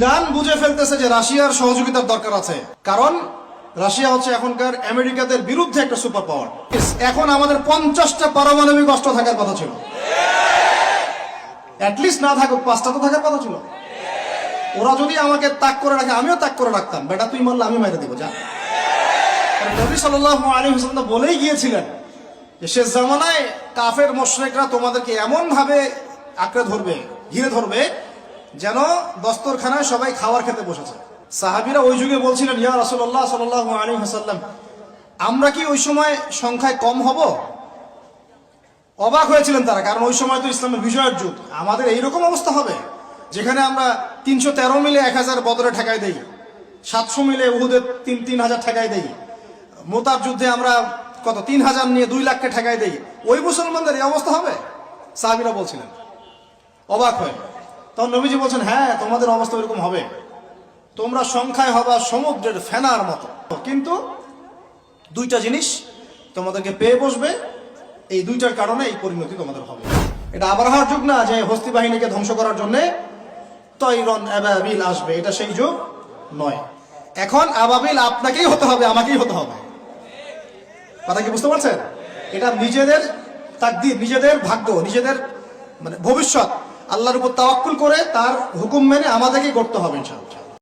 Iran বুঝে ফেলতেছে যে রাশিয়ার সহযোগিতার দরকার আছে, কারণ রাশিয়া হচ্ছে এখনকার আমেরিকাদের বিরুদ্ধে একটা সুপার পাওয়ার। এখন আমাদের 50টা পারমাণবিক অস্ত্র থাকার কথা ছিল, অ্যাটলিস্ট না থাকুক 5টা তো থাকার কথা ছিল। ওরা যদি আমাকে তাক করে রাখে আমিও তাক করে রাখতাম, বেটা তুই মারলে আমি মেরে দেবো যা। নবী সাল্লাল্লাহু আলাইহি ওয়াসাল্লাম বলেই গিয়েছিলেন যে শেষ জামানায় কাফের মুশরিকরা তোমাদেরকে এমন ভাবে আঁকড়ে ধরবে, ঘিরে ধরবে, যেন দস্তরখানায় সবাই খাবার খেতে বসেছে। সাহাবীরা ওই যুগে বলছিলেন, ইয়া রাসূলুল্লাহ সাল্লাল্লাহু আলাইহি ওয়াসাল্লাম, আমরা কি ওই সময় সংখ্যায় কম হব? অবাক হয়েছিলেন তারা, কারণ ওই সময় তো ইসলামের বিজয়ের যুগ। আমাদের এইরকম অবস্থা হবে যেখানে আমরা 313 মিলে 1000 বদরে ঠেকাই দেই, 700 মিলে উহুদে 3000 ঠেকাই দেই, মোতার যুদ্ধে আমরা কত 3000 নিয়ে 2 লাখকে ঠেকাই দেই, ওই মুসলমানদের এই অবস্থা হবে? সাহাবীরা বলছিলেন অবাক হয়ে। তখন নবীজি বলছেন, হ্যাঁ তোমাদের অবস্থা এরকম হবে, তোমরা সংখ্যায় হবা সমুদ্রের ফেনার মতো, কিন্তু 2টা জিনিস তোমাদেরকে পেয়ে বসবে, এই 2টার কারণে এই পরিণতি তোমাদের হবে। এটা আবরাহার যুগ না যে হস্তি বাহিনীকে ধ্বংস করার জন্য তৈরন আবাবিল আসবে, এটা সেই যুগ নয়। এখন আবাবিল আপনাকেই হতে হবে, আমাকেই হতে হবে। কথা কি বুঝতে পারছেন? এটা নিজেদের তাকদীর, নিজেদের ভাগ্য, নিজেদের মানে ভবিষ্যৎ আল্লাহর উপর তাওয়াক্কুল করে তার হুকুম মেনে আমাদেরকেই করতে হবে ইনশাআল্লাহ।